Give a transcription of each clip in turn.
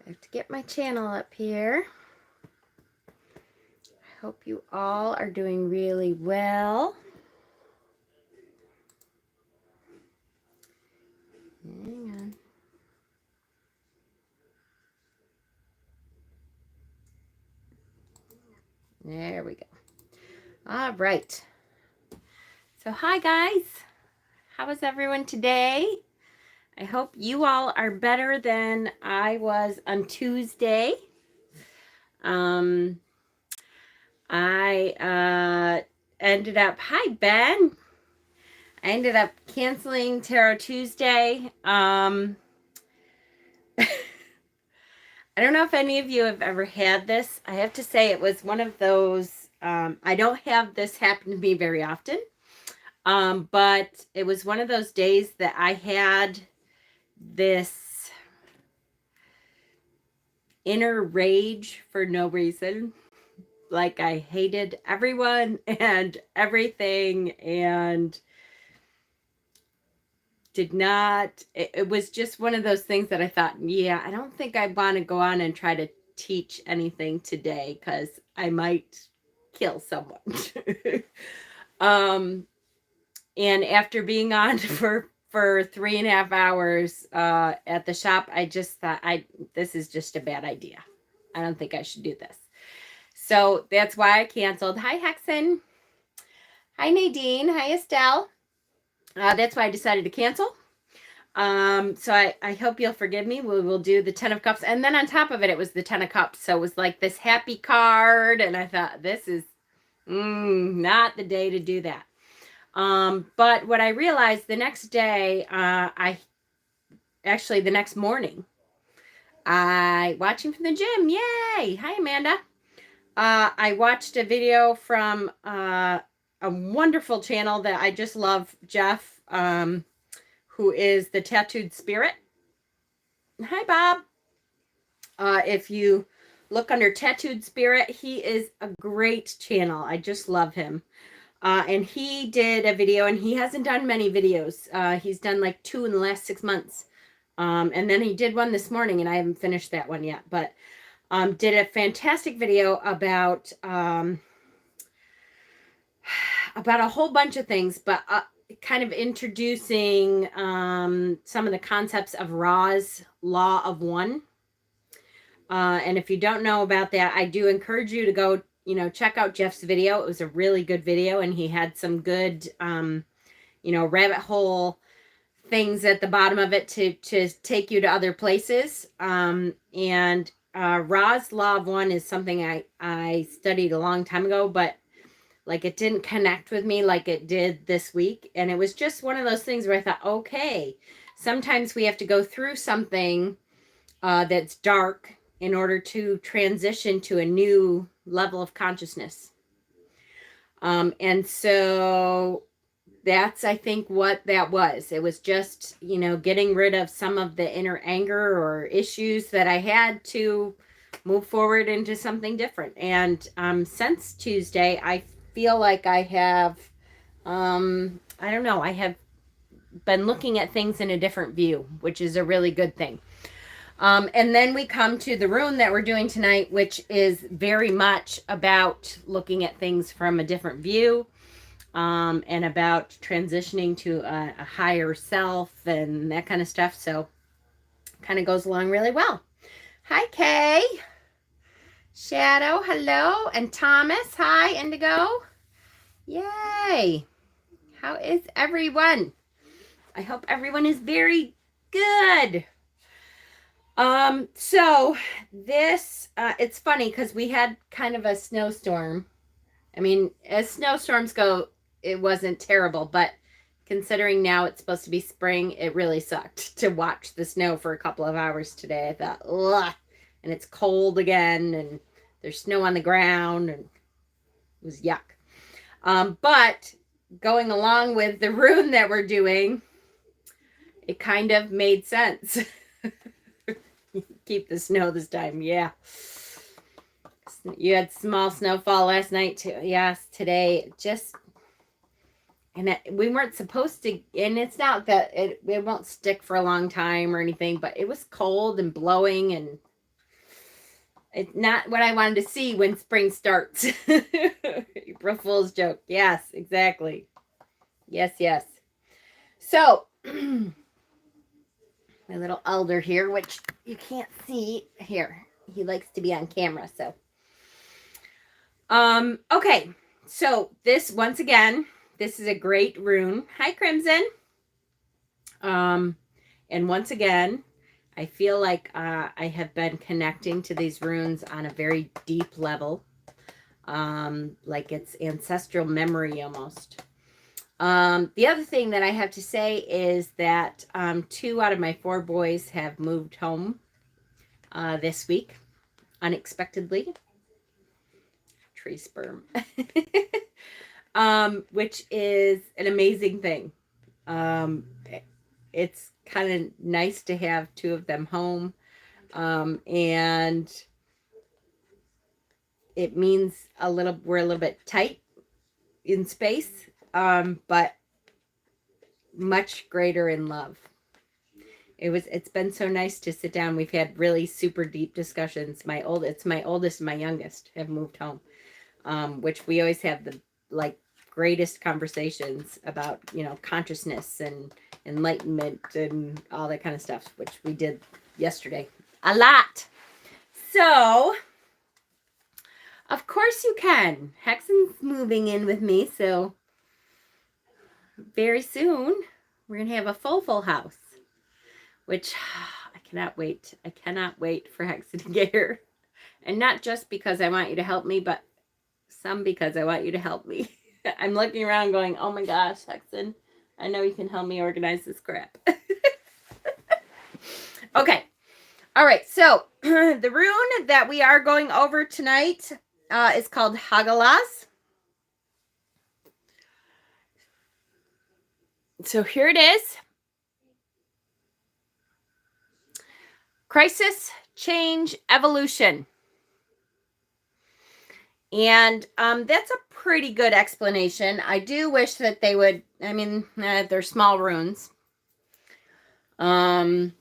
I have to get my channel up here. I hope you all are doing really well. Hang on. There we go. All right. So hi guys. How is everyone today? I hope you all are better than I was on Tuesday. I ended up, hi Ben. I ended up canceling Tarot Tuesday. I don't know if any of you have ever had this. I have to say it was one of those, I don't have this happen to me very often. But it was one of those days that I had this inner rage for no reason. Like I hated everyone and everything and did not, it was just one of those things that I thought, yeah, I don't think I want to go on and try to teach anything today because I might kill someone. And after being on for 3.5 hours at the shop, I just thought, this is just a bad idea. I don't think I should do this. So that's why I canceled. Hi, Hexen. Hi, Nadine. Hi, Estelle. That's why I decided to cancel. So I hope you'll forgive me. We will do the 10 of Cups. And then on top of it, it was the 10 of Cups. So it was like this happy card. And I thought, this is not the day to do that. But what I realized the next day, the next morning, watching from the gym. Yay! Hi, Amanda. I watched a video from a wonderful channel that I just love, Jeff, who is the Tattooed Spirit. Hi, Bob. If you look under Tattooed Spirit, he is a great channel. I just love him. And he did a video, and he hasn't done many videos. He's done like 2 in the last 6 months. And then he did one this morning, and I haven't finished that one yet. But did a fantastic video about a whole bunch of things, but kind of introducing some of the concepts of Ra's Law of One. And if you don't know about that, I do encourage you to go, check out Jeff's video. It was a really good video, and he had some good, rabbit hole things at the bottom of it to take you to other places. And Ra's Law of One is something I studied a long time ago, but like it didn't connect with me like it did this week. And it was just one of those things where I thought, okay, sometimes we have to go through something that's dark in order to transition to a new level of consciousness. And so that's, I think, what that was. It was just, getting rid of some of the inner anger or issues that I had to move forward into something different. And since Tuesday, I feel like I have, I have been looking at things in a different view, which is a really good thing. And then we come to the rune that we're doing tonight, which is very much about looking at things from a different view, and about transitioning to a higher self and that kind of stuff. So kind of goes along really well. Hi, Kay. Shadow, hello. And Thomas, hi. Indigo. Yay. How is everyone? I hope everyone is very good. So this, it's funny because we had kind of a snowstorm. I mean, as snowstorms go, it wasn't terrible, but considering now it's supposed to be spring, it really sucked to watch the snow for a couple of hours today. I thought, ugh, and it's cold again, and there's snow on the ground, and it was yuck. But going along with the rune that we're doing, it kind of made sense. Keep the snow this time, yeah. You had small snowfall last night too. Yes, today just, and we weren't supposed to, and it's not that it won't stick for a long time or anything, but it was cold and blowing, and It's not what I wanted to see when spring starts. April Fool's joke. Yes, exactly. Yes, yes. So, my little elder here, which you can't see here. He likes to be on camera, so. Okay. So, this, once again, this is a great rune. Hi, Crimson. And once again, I feel like I have been connecting to these runes on a very deep level. Like it's ancestral memory almost. The other thing that I have to say is that 2 out of my 4 boys have moved home this week, unexpectedly. Tree sperm. Which is an amazing thing. It's kind of nice to have 2 of them home. And it means we're a little bit tight in space, but much greater in love. It's been so nice to sit down. We've had really super deep discussions. It's my oldest and my youngest have moved home, which we always have the greatest conversations about, consciousness and enlightenment and all that kind of stuff, which we did yesterday a lot. So, of course you can. Hexen's moving in with me, so very soon we're going to have a full house, which I cannot wait. I cannot wait for Hexen to get here. And not just because I want you to help me, but because I want you to help me. I'm looking around going, oh my gosh, Hexen, I know you can help me organize this crap. Okay. All right. So the rune that we are going over tonight is called Hagalaz. So here it is. Crisis, change, evolution. And that's a pretty good explanation. I do wish that they would, they're small runes. Right?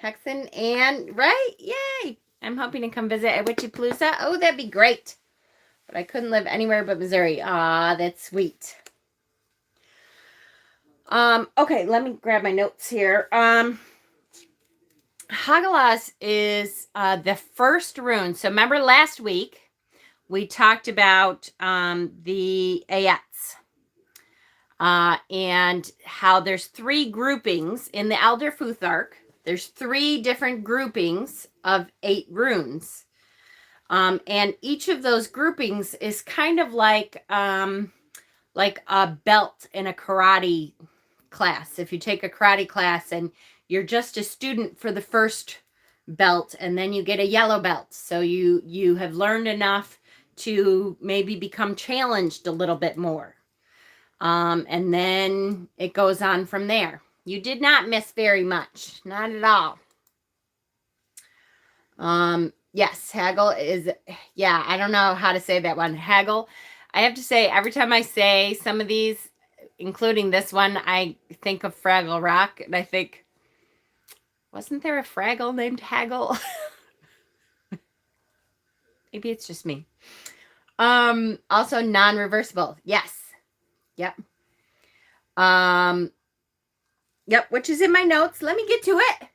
Hexen and, right? Yay! I'm hoping to come visit at Witchypalooza. Oh, that'd be great. But I couldn't live anywhere but Missouri. Ah, that's sweet. Okay, let me grab my notes here. Hagalaz is the first rune. So remember last week we talked about the Ayats and how there's 3 groupings in the Elder Futhark. There's 3 different groupings of 8 runes. And each of those groupings is kind of like a belt in a karate class. If you take a karate class and you're just a student for the first belt, and then you get a yellow belt. So you have learned enough to maybe become challenged a little bit more. And then it goes on from there. You did not miss very much. Not at all. Yes, Haggle is, yeah, I don't know how to say that one. Haggle. I have to say, every time I say some of these, including this one, I think of Fraggle Rock, and I think, wasn't there a Fraggle named Haggle? Maybe it's just me. Also non-reversible. Yes. Yep. Yep, which is in my notes. Let me get to it.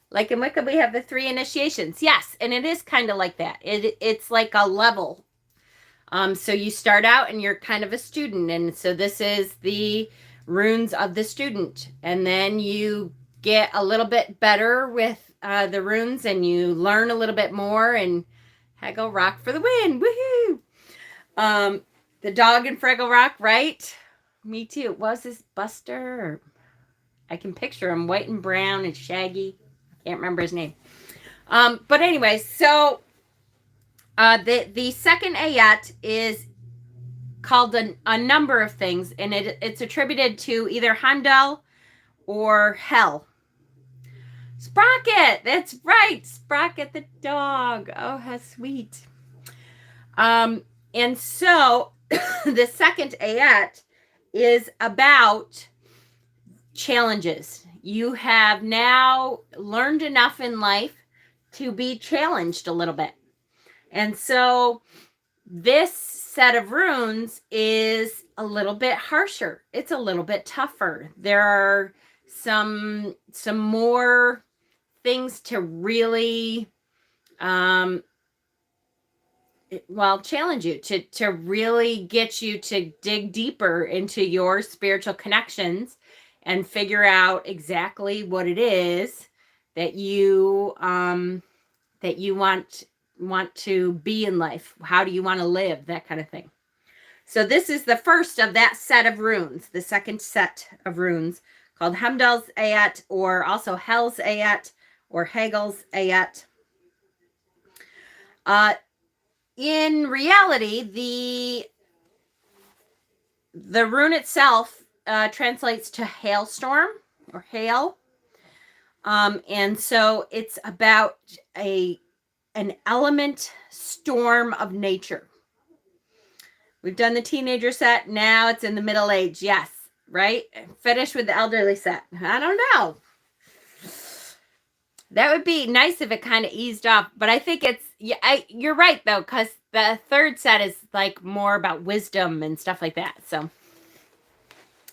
Like in Wicca, we have the 3 initiations. Yes, and it is kind of like that. It's like a level. So you start out and you're kind of a student. And so this is the runes of the student. And then you get a little bit better with the runes and you learn a little bit more. And Haggle Rock for the win. Woohoo! The dog in Fraggle Rock, right? Me too. Was this Buster? I can picture him white and brown and shaggy. Can't remember his name. But anyway, so the second ayat is called a number of things, and it's attributed to either Handel or Hell. Sprocket, that's right. Sprocket the dog. Oh, how sweet. And so the second ayat is about challenges. you have now learned enough in life to be challenged a little bit. And so this set of runes is a little bit harsher. It's a little bit tougher. There are some more things to really challenge you, to really get you to dig deeper into your spiritual connections and figure out exactly what it is that you want to be in life. How do you want to live? That kind of thing. So this is the first of that set of runes, the second set of runes, called Hemdal's Ayat, or also Hel's Ayat, or Hagal's Ayat. In reality, the rune itself translates to hailstorm or hail. And so it's about an element storm of nature. We've done the teenager set. Now it's in the middle age. Yes, right? Finish with the elderly set. I don't know. That would be nice if it kind of eased off. But I think you're right, though, because the third set is like more about wisdom and stuff like that. So,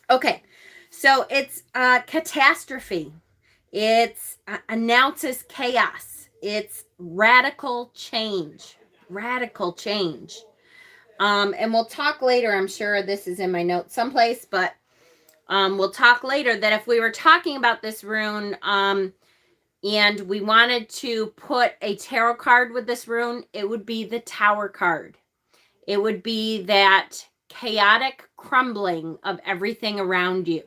okay. So it's catastrophe. It's announces chaos. It's radical change. Radical change. And we'll talk later. I'm sure this is in my notes someplace, but we'll talk later that if we were talking about this rune, and we wanted to put a tarot card with this rune, it would be the Tower card. It would be that chaotic crumbling of everything around you.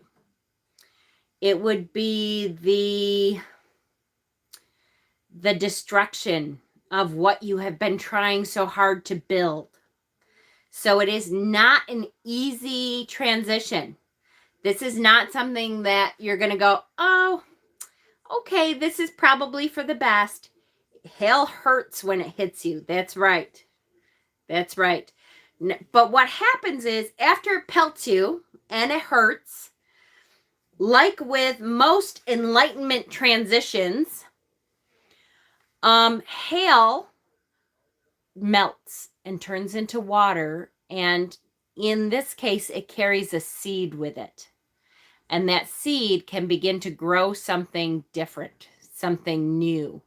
It would be the destruction of what you have been trying so hard to build. So it is not an easy transition. This is not something that you're going to go, oh, okay, this is probably for the best. Hell hurts when it hits you. That's right. That's right. But what happens is after it pelts you and it hurts, like with most enlightenment transitions, hail melts and turns into water. And in this case, it carries a seed with it. And that seed can begin to grow something different, something new,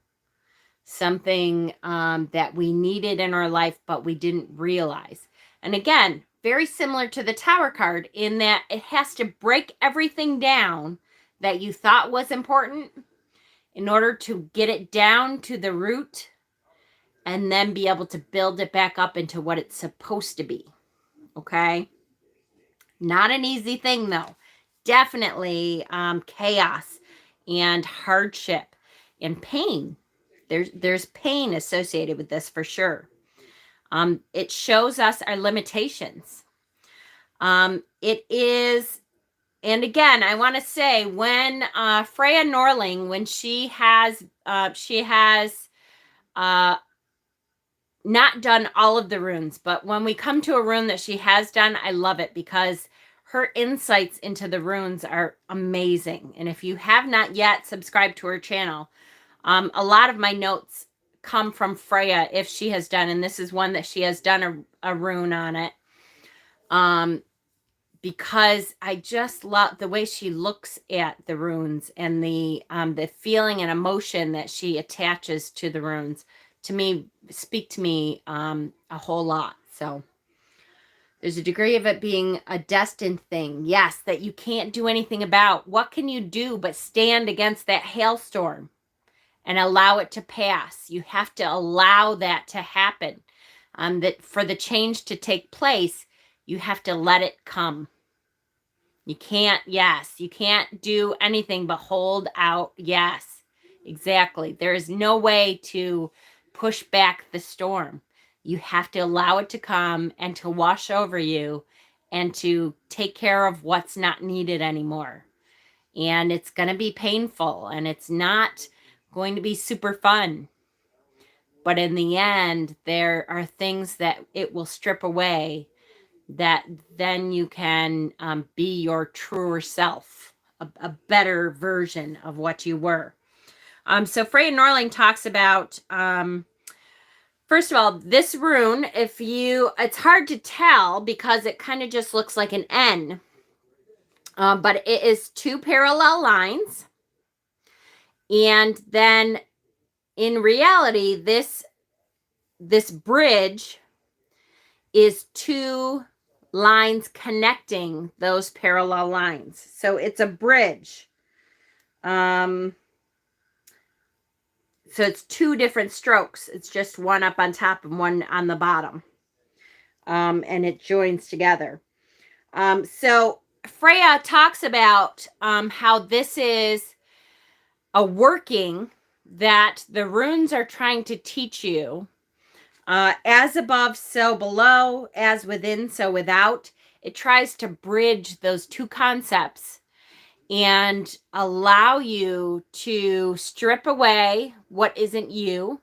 something that we needed in our life, but we didn't realize. And again, very similar to the Tower card in that it has to break everything down that you thought was important in order to get it down to the root and then be able to build it back up into what it's supposed to be. Okay? Not an easy thing, though. Definitely chaos and hardship and pain. There's pain associated with this for sure. It shows us our limitations. It is, and again, I want to say when Freya Norling, when she has not done all of the runes, but when we come to a rune that she has done, I love it because her insights into the runes are amazing. And if you have not yet subscribed to her channel, a lot of my notes come from Freya if she has done, and this is one that she has done a rune on it. Because I just love the way she looks at the runes and the feeling and emotion that she attaches to the runes. To me, speak to me a whole lot. So there's a degree of it being a destined thing. Yes, that you can't do anything about. What can you do but stand against that hailstorm and allow it to pass? You have to allow that to happen. That for the change to take place, you have to let it come. You can't do anything but hold out. Yes, exactly. There is no way to push back the storm. You have to allow it to come and to wash over you and to take care of what's not needed anymore. And it's going to be painful and it's not going to be super fun. But in the end, there are things that it will strip away that then you can be your truer self a better version of what you were. So Freya Norling talks about, first of all, this rune, it's hard to tell because it kind of just looks like an N, but it is 2 parallel lines. And then in reality, this bridge is 2 lines connecting those parallel lines. So it's a bridge. So it's 2 different strokes. It's just one up on top and one on the bottom. And it joins together. So Freya talks about how this is a working that the runes are trying to teach you. As above, so below, as within, so without. It tries to bridge those 2 concepts and allow you to strip away what isn't you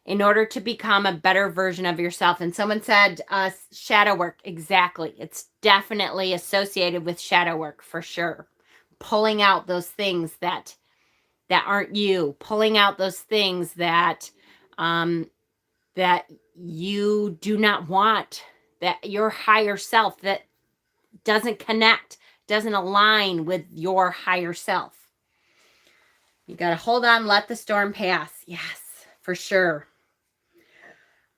in order to become a better version of yourself. And someone said shadow work. Exactly. It's definitely associated with shadow work for sure. Pulling out those things that aren't you. Pulling out those things that that you do not want, that your higher self that doesn't connect, doesn't align with your higher self. You got to hold on, let the storm pass. Yes, for sure.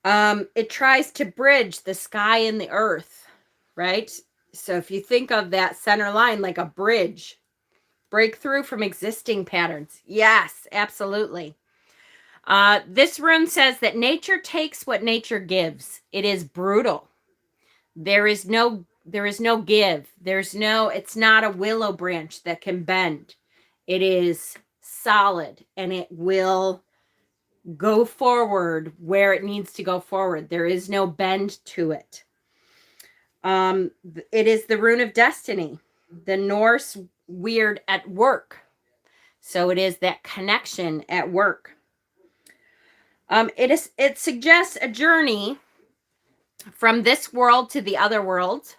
It tries to bridge the sky and the earth, right? So if you think of that center line like a bridge, break through from existing patterns. Yes, absolutely. This rune says that nature takes what nature gives. It is brutal. There is no give. It's not a willow branch that can bend. It is solid and it will go forward where it needs to go forward. There is no bend to it. It is the rune of destiny, the Norse weird at work. So it is that connection at work. It suggests a journey from this world to the other world,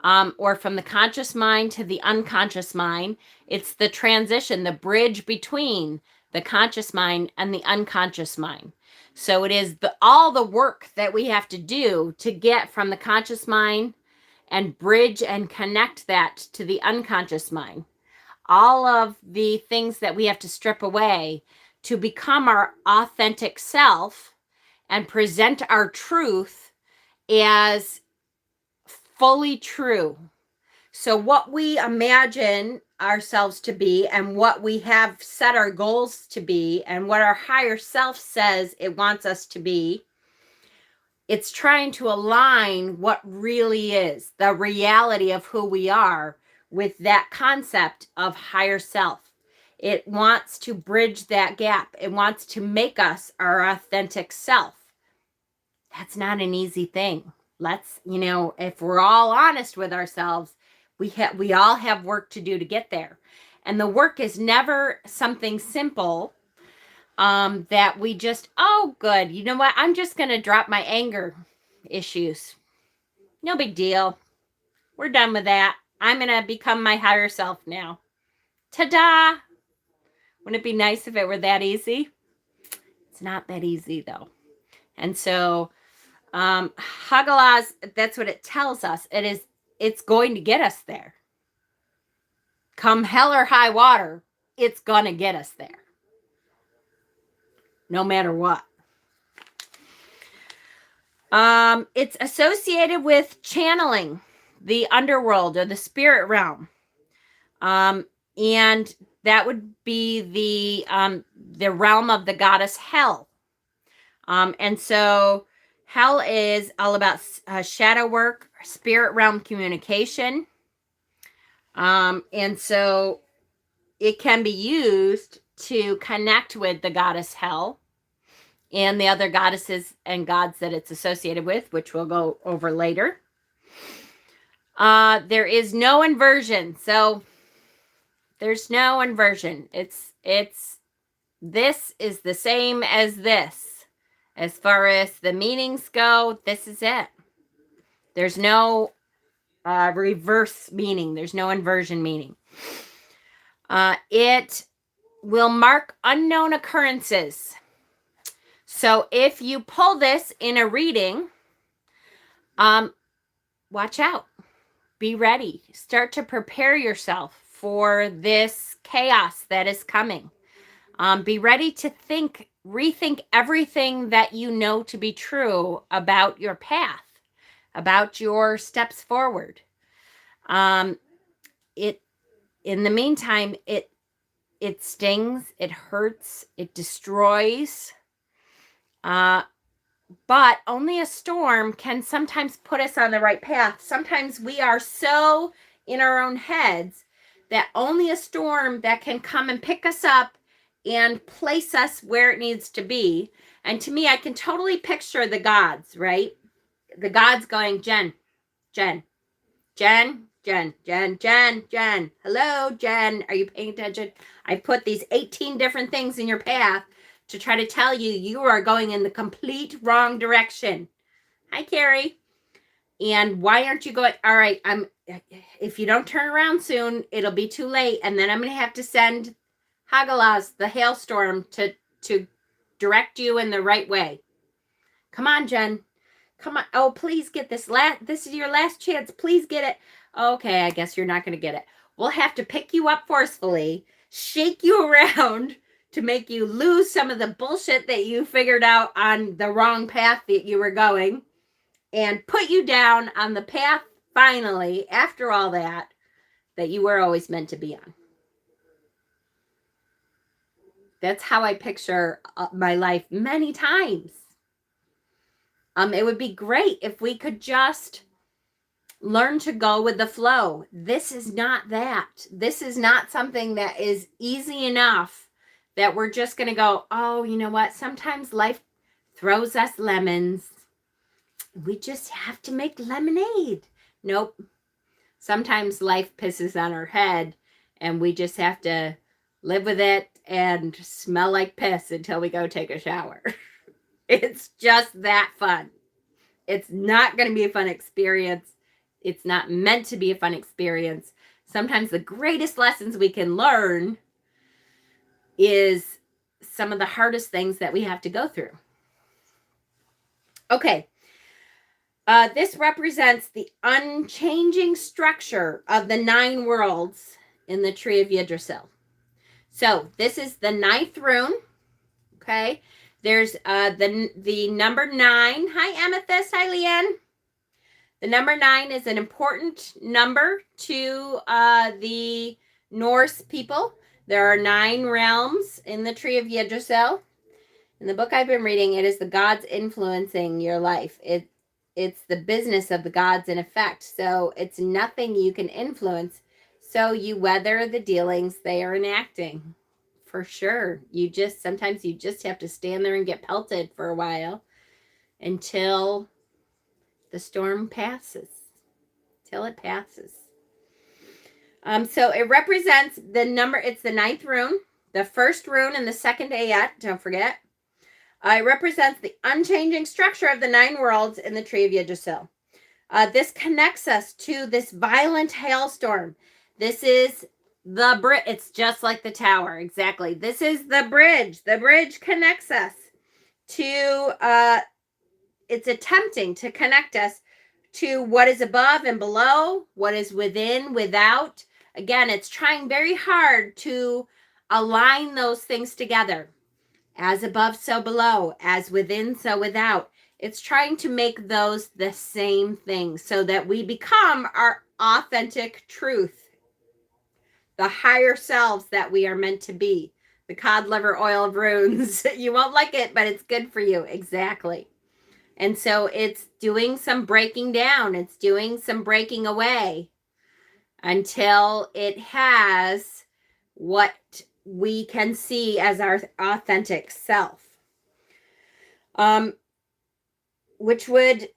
or from the conscious mind to the unconscious mind. It's the transition, the bridge between the conscious mind and the unconscious mind. So it is all the work that we have to do to get from the conscious mind and bridge and connect that to the unconscious mind. All of the things that we have to strip away to become our authentic self and present our truth as fully true. So what we imagine ourselves to be and what we have set our goals to be and what our higher self says it wants us to be, it's trying to align what really is the reality of who we are with that concept of higher self. It wants to bridge that gap. It wants to make us our authentic self. That's not an easy thing. If we're all honest with ourselves, we all have work to do to get there. And the work is never something simple that we just, oh, good. You know what? I'm just going to drop my anger issues. No big deal. We're done with that. I'm going to become my higher self now. Ta-da! Wouldn't it be nice if it were that easy? It's not that easy, though. And so Hagalaz, that's what it tells us. It's going to get us there. Come hell or high water, it's going to get us there. No matter what. It's associated with channeling the underworld or the spirit realm. And that would be the realm of the goddess Hel. And so Hel is all about shadow work, spirit realm communication. And so it can be used to connect with the goddess Hel and the other goddesses and gods that it's associated with, which we'll go over later. There is no inversion. So there's no inversion. This is the same as this. As far as the meanings go, this is it. There's no reverse meaning. There's no inversion meaning. It will mark unknown occurrences. So if you pull this in a reading, watch out. Be ready. Start to prepare yourself for this chaos that is coming. Be ready to rethink everything that you know to be true about your path, about your steps forward. In the meantime, it stings, it hurts, it destroys. But only a storm can sometimes put us on the right path. Sometimes we are so in our own heads that only a storm that can come and pick us up and place us where it needs to be. And to me, I can totally picture the gods, right? The gods going, Jen, Jen, Jen, Jen, Jen, Jen, Jen. Hello, Jen. Are you paying attention? I put these 18 different things in your path to try to tell you you are going in the complete wrong direction. Hi, Carrie. And why aren't you going? All right, if you don't turn around soon, it'll be too late. And then I'm going to have to send Hagalaz, the hailstorm, to direct you in the right way. Come on, Jen. Come on. Oh, please get this. This is your last chance. Please get it. Okay, I guess you're not going to get it. We'll have to pick you up forcefully, shake you around to make you lose some of the bullshit that you figured out on the wrong path that you were going, and put you down on the path, finally, after all that you were always meant to be on. That's how I picture my life many times. It would be great if we could just learn to go with the flow. This is not that. This is not something that is easy enough that we're just going to go, oh, you know what? Sometimes life throws us lemons. We just have to make lemonade. Nope. Sometimes life pisses on our head and we just have to live with it and smell like piss until we go take a shower. It's just that fun. It's not going to be a fun experience. It's not meant to be a fun experience. Sometimes the greatest lessons we can learn is some of the hardest things that we have to go through. Okay. This represents the unchanging structure of the 9 worlds in the tree of Yggdrasil. So this is the 9th rune. Okay. There's the number 9. Hi, Amethyst. Hi, Leanne. The number 9 is an important number to the Norse people. There are 9 realms in the tree of Yggdrasil. In the book I've been reading, it is the gods influencing your life. It's the business of the gods in effect. So it's nothing you can influence. So you weather the dealings they are enacting. For sure. Sometimes you just have to stand there and get pelted for a while until the storm passes. Till it passes. So it represents the number, it's the 9th rune, the 1st rune and the 2nd ayat, don't forget. It represents the unchanging structure of the 9 worlds in the tree of Yggdrasil. This connects us to this violent hailstorm. This is the bridge. It's just like the tower. Exactly. This is the bridge. The bridge connects us to, it's attempting to connect us to what is above and below, what is within, without. Again, it's trying very hard to align those things together. As above, so below. As within, so without. It's trying to make those the same thing so that we become our authentic truth. The higher selves that we are meant to be. The cod liver oil of runes. You won't like it, but it's good for you. Exactly. And so it's doing some breaking down. It's doing some breaking away until it has what we can see as our authentic self. Which would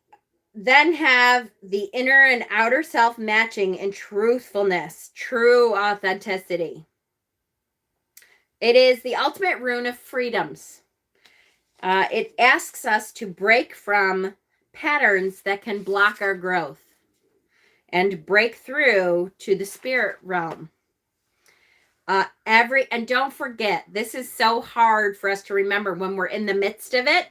then have the inner and outer self matching in truthfulness, true authenticity. It is the ultimate rune of freedoms. It asks us to break from patterns that can block our growth and break through to the spirit realm. And don't forget, this is so hard for us to remember when we're in the midst of it,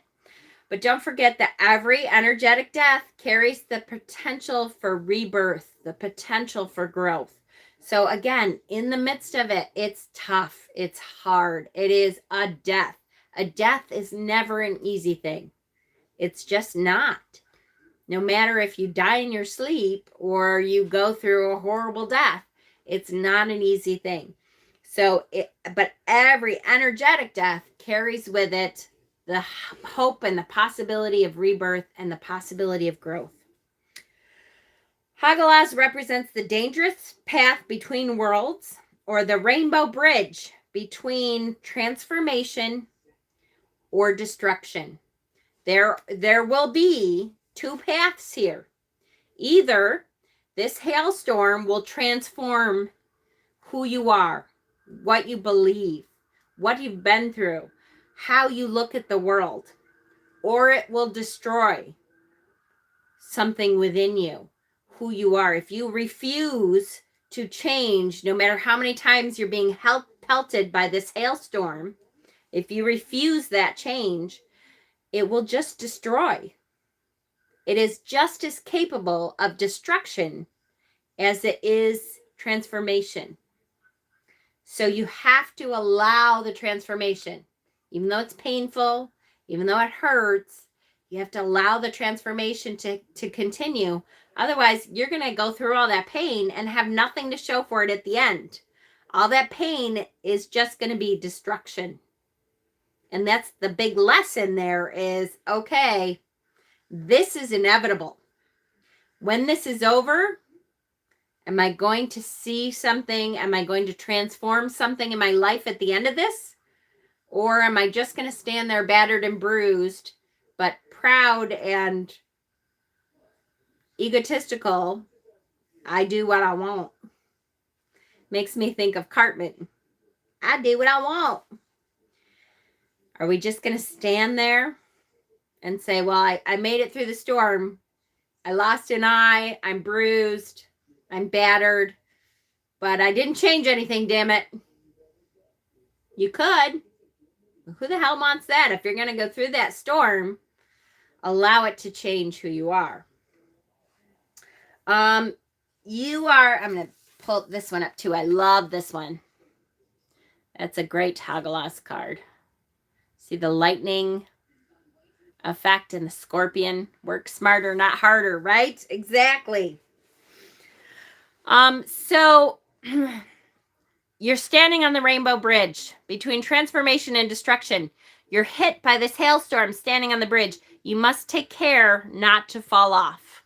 but don't forget that every energetic death carries the potential for rebirth, the potential for growth. So again, in the midst of it, it's tough, it's hard, it is a death. A death is never an easy thing. It's just not. No matter if you die in your sleep or you go through a horrible death, it's not an easy thing. But every energetic death carries with it the hope and the possibility of rebirth and the possibility of growth. Hagalaz represents the dangerous path between worlds, or the rainbow bridge between transformation or destruction. There will be two paths here. Either this hailstorm will transform who you are, what you believe, what you've been through, how you look at the world, or it will destroy something within you, who you are. If you refuse to change, no matter how many times you're being pelted by this hailstorm, if you refuse that change, it will just destroy. It is just as capable of destruction as it is transformation. So you have to allow the transformation. Even though it's painful, even though it hurts, you have to allow the transformation to continue. Otherwise, you're going to go through all that pain and have nothing to show for it at the end. All that pain is just going to be destruction. And that's the big lesson there is, okay, this is inevitable. When this is over, am I going to see something? Am I going to transform something in my life at the end of this? Or am I just going to stand there battered and bruised, but proud and egotistical? I do what I want. Makes me think of Cartman. I do what I want. Are we just going to stand there and say, well, I made it through the storm. I lost an eye. I'm bruised. I'm battered. But I didn't change anything, damn it. You could. Who the hell wants that? If you're going to go through that storm, allow it to change who you are. I'm going to pull this one up too. I love this one. That's a great Hagalaz card. See the lightning effect and the scorpion. Work smarter, not harder, right? Exactly. So you're standing on the rainbow bridge between transformation and destruction. You're hit by this hailstorm standing on the bridge. You must take care not to fall off.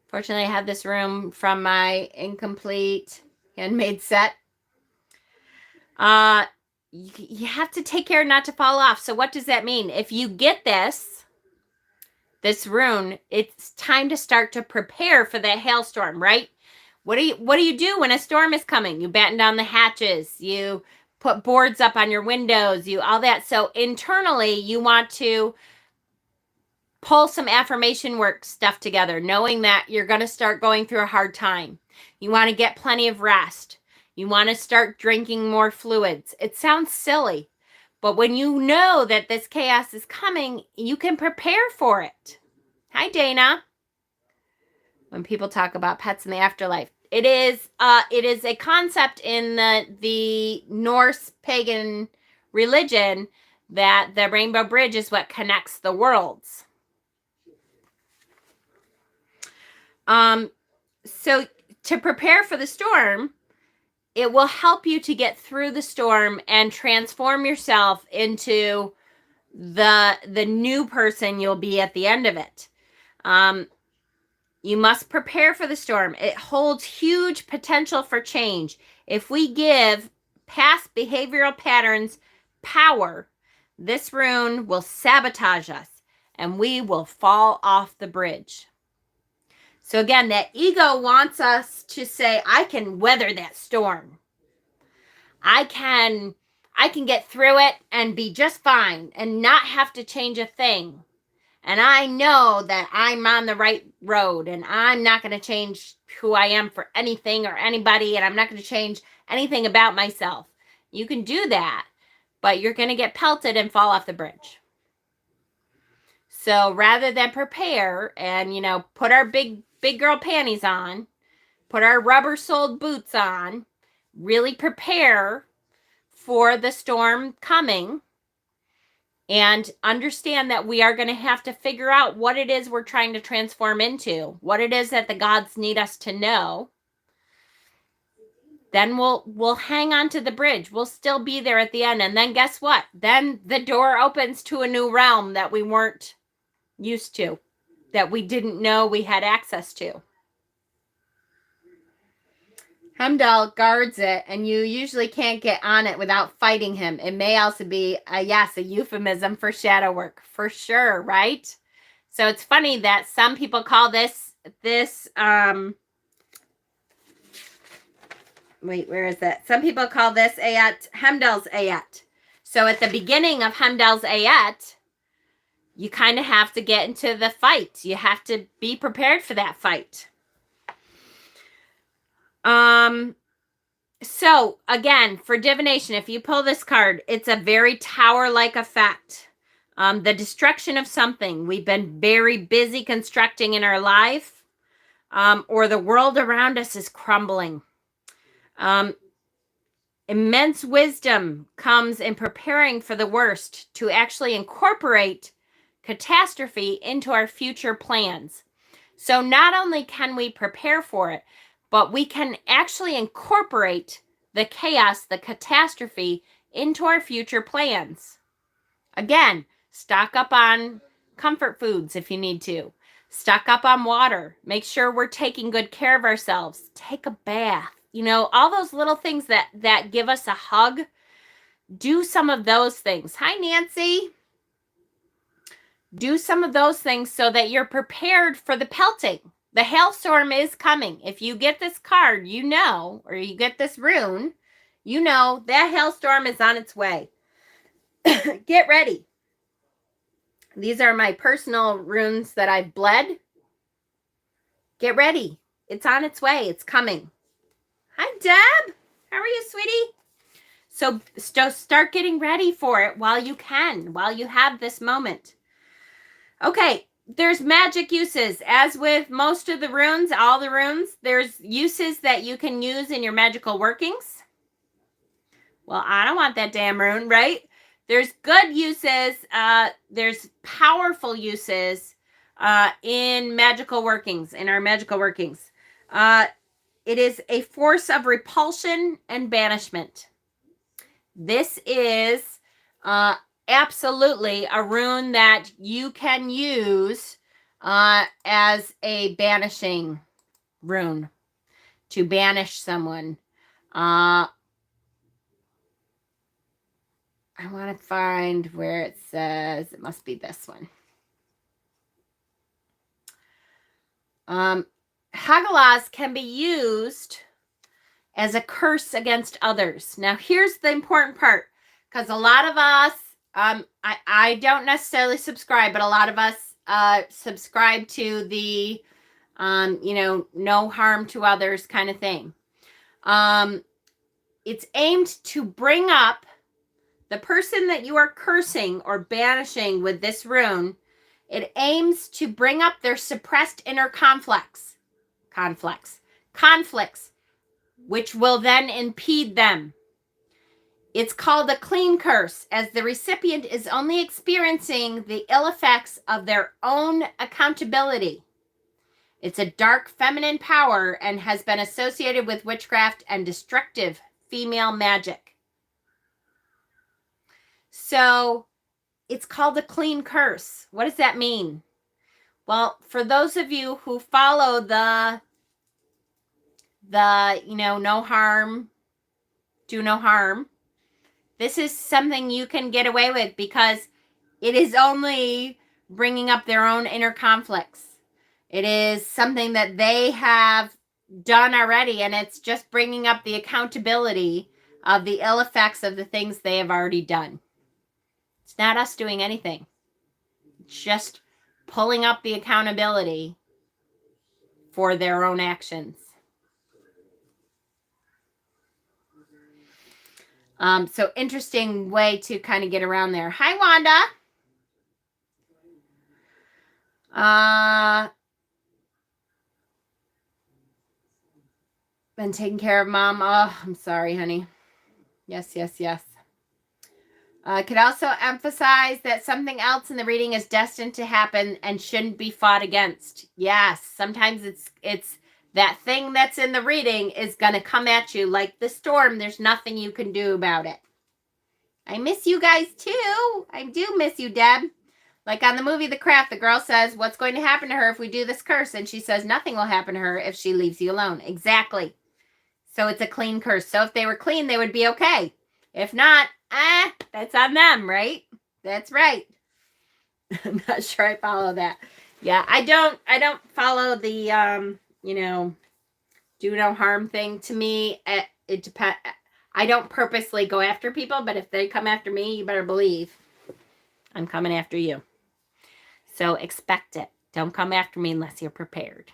Fortunately, I have this room from my incomplete handmade set. You have to take care not to fall off. So what does that mean? If you get this rune, it's time to start to prepare for the hailstorm, right? What do you do when a storm is coming? You batten down the hatches, you put boards up on your windows, all that. So internally, you want to pull some affirmation work stuff together, knowing that you're going to start going through a hard time. You want to get plenty of rest. You want to start drinking more fluids. It sounds silly, but when you know that this chaos is coming, you can prepare for it. Hi, Dana. When people talk about pets in the afterlife, it is a concept in the Norse pagan religion that the rainbow bridge is what connects the worlds. So to prepare for the storm, it will help you to get through the storm and transform yourself into the new person you'll be at the end of it. You must prepare for the storm. It holds huge potential for change. If we give past behavioral patterns power, this rune will sabotage us and we will fall off the bridge. So again, that ego wants us to say, I can weather that storm. I can get through it and be just fine and not have to change a thing. And I know that I'm on the right road and I'm not going to change who I am for anything or anybody. And I'm not going to change anything about myself. You can do that, but you're going to get pelted and fall off the bridge. So rather than prepare and, you know, put our big girl panties on, put our rubber-soled boots on, really prepare for the storm coming, and understand that we are going to have to figure out what it is we're trying to transform into, what it is that the gods need us to know. Then we'll hang on to the bridge. We'll still be there at the end. And then guess what? Then the door opens to a new realm that we weren't used to, that we didn't know we had access to. Heimdall guards it, and you usually can't get on it without fighting him. It may also be, a euphemism for shadow work, for sure, right? So it's funny that some people call this, where is that? Some people call this Ayat Heimdall's Ayat. So at the beginning of Heimdall's Ayat, you kind of have to get into the fight. You have to be prepared for that fight. So again, for divination, if you pull this card, it's a very tower-like effect. The destruction of something we've been very busy constructing in our life, or the world around us is crumbling. Immense wisdom comes in preparing for the worst to actually incorporate catastrophe into our future plans. So not only can we prepare for it, but we can actually incorporate the chaos, the catastrophe, into our future plans. Again, stock up on comfort foods if you need to. Stock up on water. Make sure we're taking good care of ourselves. Take a bath. You know, all those little things that give us a hug. Do some of those things. Hi, Nancy. Do some of those things so that you're prepared for the pelting. The hailstorm is coming. If you get this card, you know, or you get this rune, you know that hailstorm is on its way. Get ready. These are my personal runes that I've bled. Get ready. It's on its way. It's coming. Hi, Deb. How are you, sweetie? So start getting ready for it while you can, while you have this moment. Okay. There's magic uses. As with most of the runes, all the runes, there's uses that you can use in your magical workings. Well, I don't want that damn rune, right? There's good uses. There's powerful uses in magical workings, in our magical workings. It is a force of repulsion and banishment. This is absolutely a rune that you can use as a banishing rune to banish someone. I want to find where it says, it must be this one. Hagalaz can be used as a curse against others. Now, here's the important part, because a lot of us, I don't necessarily subscribe, but a lot of us subscribe to the, no harm to others kind of thing. It's aimed to bring up the person that you are cursing or banishing with this rune. It aims to bring up their suppressed inner conflicts, which will then impede them. It's called a clean curse, as the recipient is only experiencing the ill effects of their own accountability. It's a dark feminine power and has been associated with witchcraft and destructive female magic. So it's called a clean curse. What does that mean? Well, for those of you who follow the no harm, do no harm, this is something you can get away with because it is only bringing up their own inner conflicts. It is something that they have done already, and it's just bringing up the accountability of the ill effects of the things they have already done. It's not us doing anything. It's just pulling up the accountability for their own actions. So interesting way to kind of get around there. Hi, Wanda. Been taking care of mom. Oh, I'm sorry, honey. Yes, yes, yes. Could also emphasize that something else in the reading is destined to happen and shouldn't be fought against. Yes, sometimes it's that thing that's in the reading is going to come at you like the storm. There's nothing you can do about it. I miss you guys too. I do miss you, Deb. Like on the movie The Craft, the girl says, what's going to happen to her if we do this curse? And she says, nothing will happen to her if she leaves you alone. Exactly. So it's a clean curse. So if they were clean, they would be okay. If not, that's on them, right? That's right. I'm not sure I follow that. Yeah, I don't follow the do no harm thing. To me, it depends. I don't purposely go after people, but if they come after me, you better believe I'm coming after you. So expect it. Don't come after me unless you're prepared.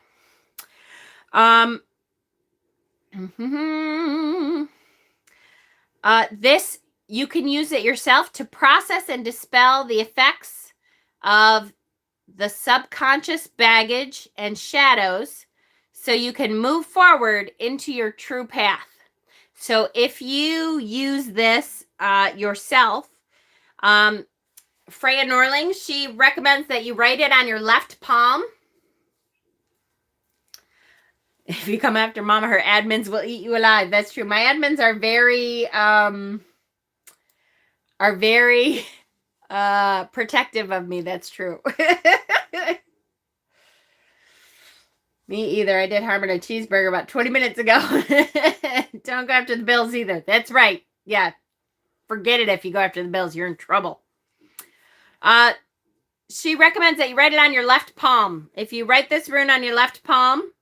This, you can use it yourself to process and dispel the effects of the subconscious baggage and shadows so you can move forward into your true path. So if you use this yourself, Freya Norling, she recommends that you write it on your left palm. If you come after Mama, her admins will eat you alive. That's true. My admins are very protective of me. That's true. Me either. I did harm in a cheeseburger about 20 minutes ago. Don't go after the bills either. That's right. Yeah. Forget it if you go after the bills. You're in trouble. She recommends that you write it on your left palm. If you write this rune on your left palm,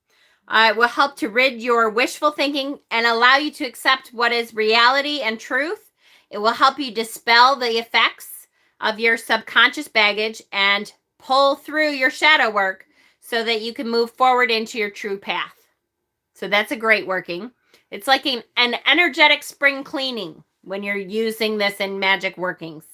it will help to rid your wishful thinking and allow you to accept what is reality and truth. It will help you dispel the effects of your subconscious baggage and pull through your shadow work so that you can move forward into your true path. So that's a great working. It's like an energetic spring cleaning when you're using this in magic workings.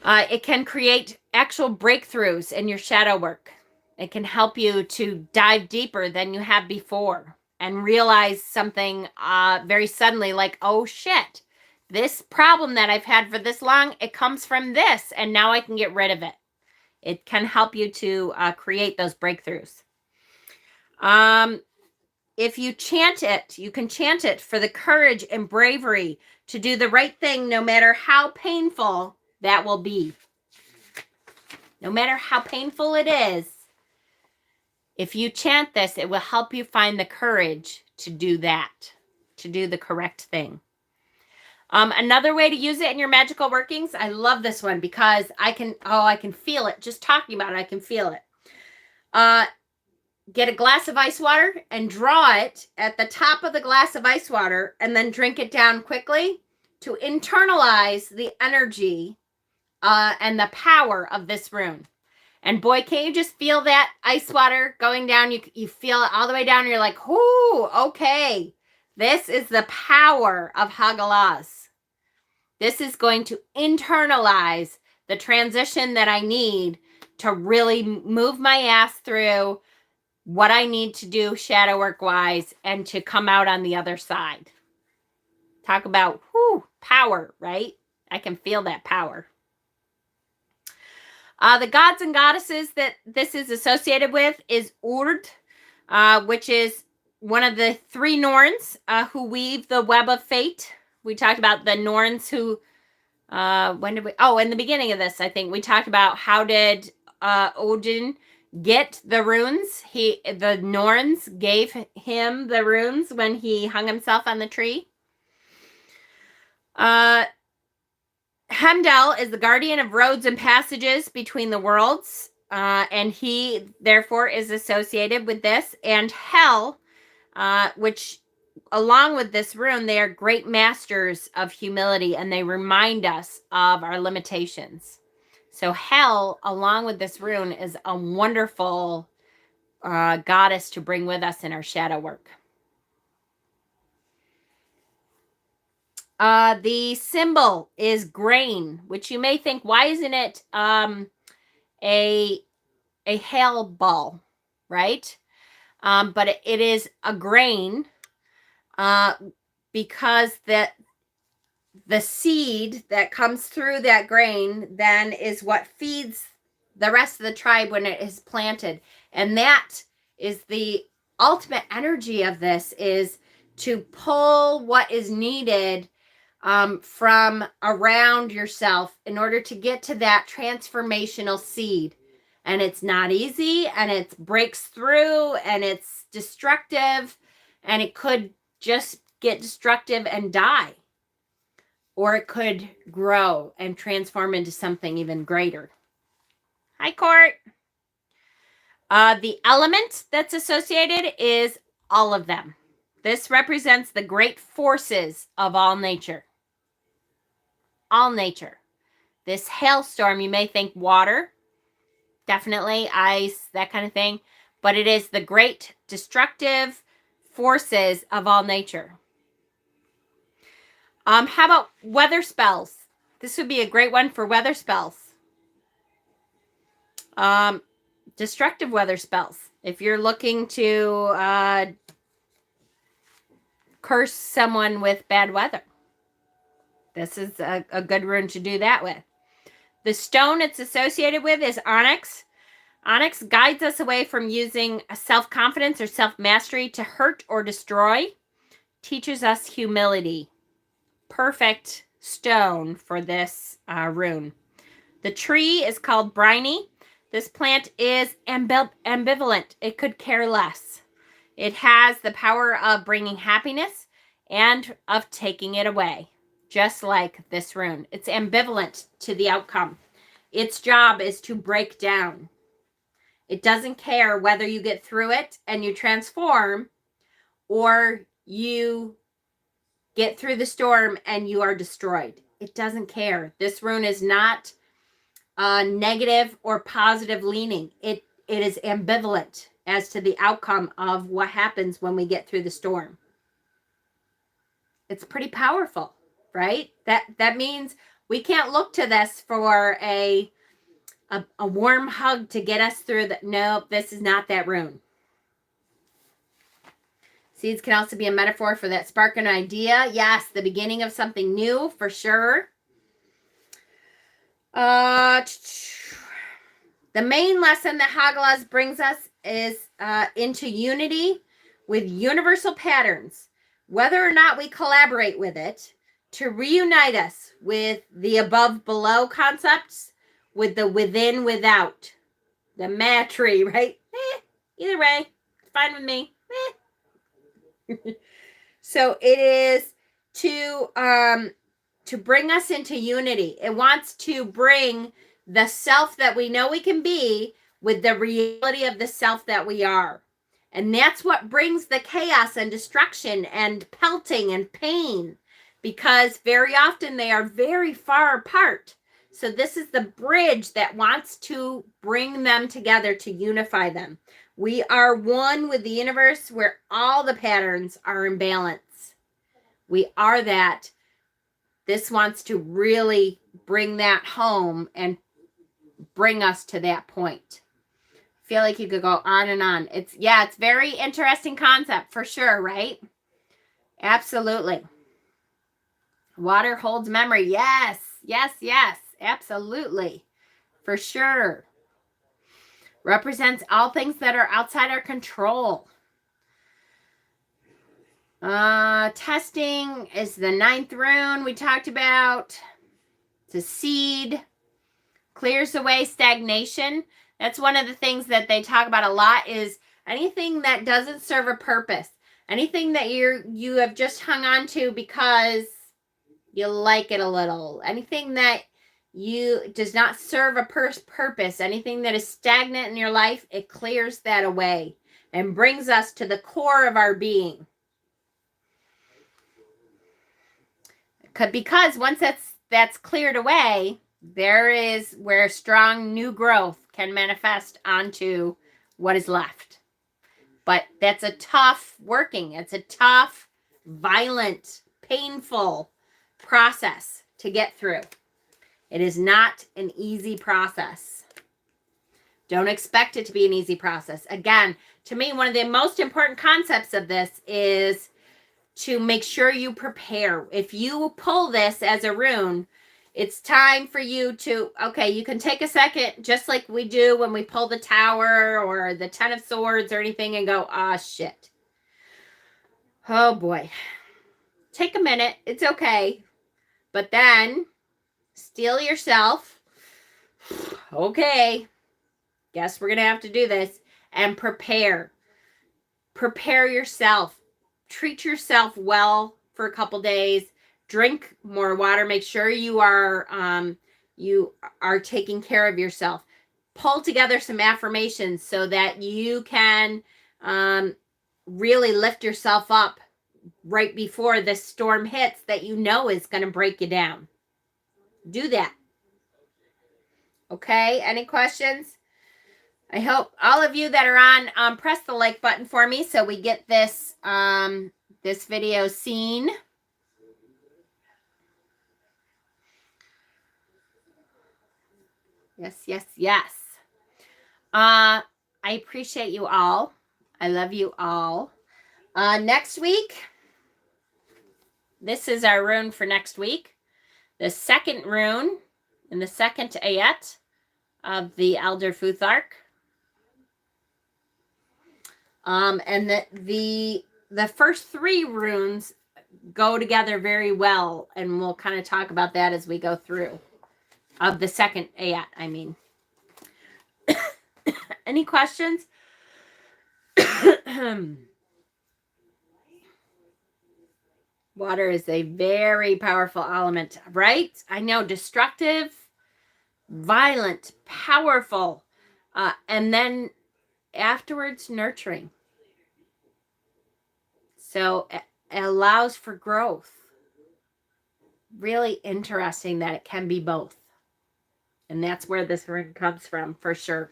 It can create actual breakthroughs in your shadow work. It can help you to dive deeper than you have before and realize something very suddenly, like, oh shit, this problem that I've had for this long, it comes from this, and now I can get rid of it. It can help you to create those breakthroughs. If you chant it, you can chant it for the courage and bravery to do the right thing, no matter how painful that will be. No matter how painful it is, if you chant this, it will help you find the courage to do that, to do the correct thing. Another way to use it in your magical workings, I love this one because I can feel it. Just talking about it, I can feel it. Get a glass of ice water and draw it at the top of the glass of ice water and then drink it down quickly to internalize the energy and the power of this rune. And boy, can't you just feel that ice water going down? You feel it all the way down. And you're like, whoo, okay. This is the power of Hagalaz. This is going to internalize the transition that I need to really move my ass through what I need to do shadow work wise and to come out on the other side. Talk about power, right? I can feel that power. The gods and goddesses that this is associated with is Urd, which is one of the three Norns who weave the web of fate. We talked about the Norns who, in the beginning of this, I think we talked about how did Odin get the runes. The Norns gave him the runes when he hung himself on the tree. Hemdel is the guardian of roads and passages between the worlds, and he therefore is associated with this. And Hel, which along with this rune, they are great masters of humility, and they remind us of our limitations. So Hel, along with this rune, is a wonderful goddess to bring with us in our shadow work. The symbol is grain, which you may think, why isn't it a hail ball, right? But it is a grain because the seed that comes through that grain then is what feeds the rest of the tribe when it is planted. And that is the ultimate energy of this, is to pull what is needed from around yourself in order to get to that transformational seed. And it's not easy, and it breaks through, and it's destructive, and it could just get destructive and die. Or it could grow and transform into something even greater. Hi, Court. The element that's associated is all of them. This represents the great forces of all nature. All nature. This hailstorm, you may think water, definitely ice, that kind of thing, but it is the great destructive forces of all nature. How about weather spells? This would be a great one for weather spells. Destructive weather spells. If you're looking to curse someone with bad weather, this is a good rune to do that with. The stone it's associated with is onyx. Onyx guides us away from using self-confidence or self-mastery to hurt or destroy. Teaches us humility. Perfect stone for this rune. The tree is called briny. This plant is ambivalent. It could care less. It has the power of bringing happiness and of taking it away, just like this rune. It's ambivalent to the outcome. Its job is to break down. It doesn't care whether you get through it and you transform, or you get through the storm and you are destroyed. It doesn't care. This rune is not negative or positive leaning. It is ambivalent as to the outcome of what happens when we get through the storm. It's pretty powerful, right? That means we can't look to this for a warm hug to get us through the, nope, this is not that rune. Seeds can also be a metaphor for that spark an idea. Yes, the beginning of something new, for sure. The main lesson that Hagalaz brings us is into unity with universal patterns, whether or not we collaborate with it, to reunite us with the above-below concepts, with the within-without, the matry, right? Either way, it's fine with me. So it is to bring us into unity. It wants to bring the self that we know we can be with the reality of the self that we are. And that's what brings the chaos and destruction and pelting and pain, because very often they are very far apart. So this is the bridge that wants to bring them together, to unify them. We are one with the universe, where all the patterns are in balance. We are that. This wants to really bring that home and bring us to that point. I feel like you could go on and on. It's very interesting concept for sure, right? Absolutely. Water holds memory. Yes, absolutely. For sure. Represents all things that are outside our control. Testing is the 9th rune we talked about. It's a seed. Clears away stagnation. That's one of the things that they talk about a lot, is anything that doesn't serve a purpose. Anything that you have just hung on to because you like it a little. Anything that does not serve a purpose. Anything that is stagnant in your life, it clears that away and brings us to the core of our being. Because once that's cleared away, there is where strong new growth can manifest onto what is left. But that's a tough working. It's a tough, violent, painful process to get through. It is not an easy process. Don't expect it to be an easy process. Again, to me, one of the most important concepts of this is to make sure you prepare. If you pull this as a rune, it's time for you to, okay, you can take a second, just like we do when we pull the Tower or the Ten of Swords or anything, and go, ah, shit. Oh, boy. Take a minute. It's okay. But then, steel yourself. Okay. Guess we're going to have to do this. And prepare. Prepare yourself. Treat yourself well for a couple days. Drink more water. Make sure you are taking care of yourself. Pull together some affirmations so that you can really lift yourself up right before the storm hits that you know is going to break you down. Do that. Okay, any questions? I hope all of you that are on, press the like button for me so we get this this video seen. Yes, yes, yes. I appreciate you all. I love you all. Next week, this is our rune for next week. The second rune in the second ayat of the Elder Futhark. And the first three runes go together very well, and we'll kind of talk about that as we go through. Of the second ayat, I mean. Any questions? Water is a very powerful element, right? I know, destructive, violent, powerful, and then afterwards nurturing. So it allows for growth. Really interesting that it can be both. And that's where this rune comes from, for sure.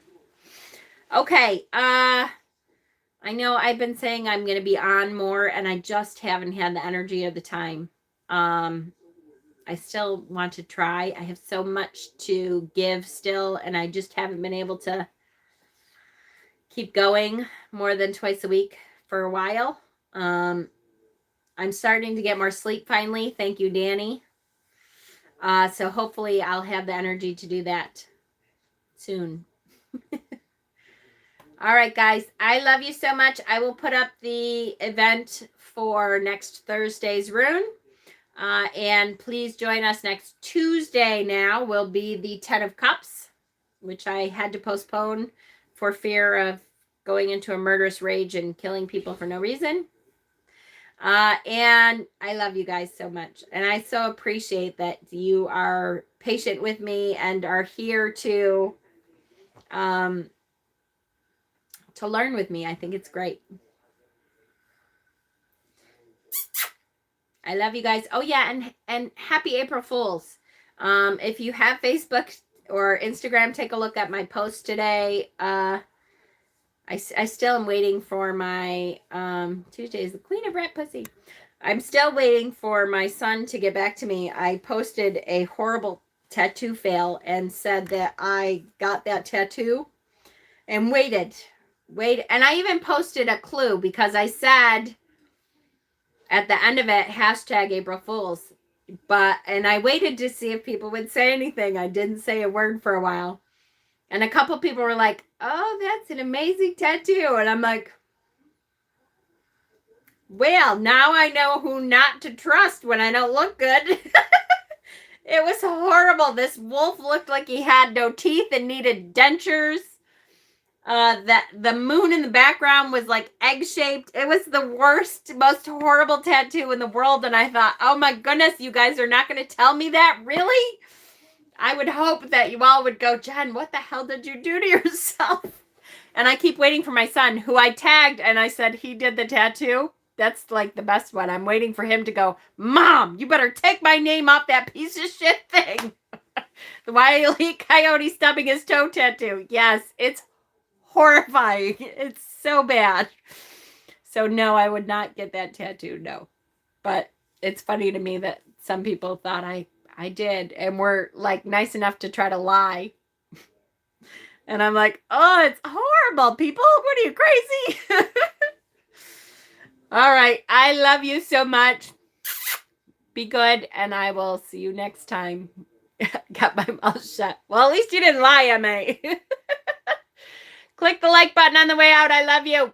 Okay, I know I've been saying I'm going to be on more, and I just haven't had the energy or the time. I still want to try. I have so much to give still, and I just haven't been able to keep going more than twice a week for a while. I'm starting to get more sleep finally. Thank you, Danny. So hopefully I'll have the energy to do that soon. All right, guys. I love you so much. I will put up the event for next Thursday's rune. And please join us next Tuesday now. Will be the 10 of Cups, which I had to postpone for fear of going into a murderous rage and killing people for no reason. And I love you guys so much. And I so appreciate that you are patient with me and are here to learn with me. I think it's great. I love you guys. Oh yeah, and happy April Fools. If you have Facebook or Instagram, take a look at my post today. I still am waiting for my Tuesday is the Queen of Rat Pussy. I'm still waiting for my son to get back to me. I posted a horrible tattoo fail and said that I got that tattoo and waited. And I even posted a clue because I said at the end of it, hashtag April Fools. And I waited to see if people would say anything. I didn't say a word for a while. And a couple people were like, oh, that's an amazing tattoo. And I'm like, well, now I know who not to trust when I don't look good. It was horrible. This wolf looked like he had no teeth and needed dentures. The moon in the background was like egg-shaped. It was the worst, most horrible tattoo in the world. And I thought, oh my goodness, you guys are not going to tell me that? Really? I would hope that you all would go, Jen, what the hell did you do to yourself? And I keep waiting for my son, who I tagged, and I said he did the tattoo. That's like the best one. I'm waiting for him to go, Mom, you better take my name off that piece of shit thing. The Wile E. Coyote stubbing his toe tattoo. Yes, it's horrifying. It's so bad. So no, I would not get that tattoo. No. But it's funny to me that some people thought I did, and were like nice enough to try to lie. And I'm like, oh, it's horrible, people. What are you, crazy? All right. I love you so much. Be good, and I will see you next time. Got my mouth shut. Well, at least you didn't lie, Emma. Click the like button on the way out. I love you.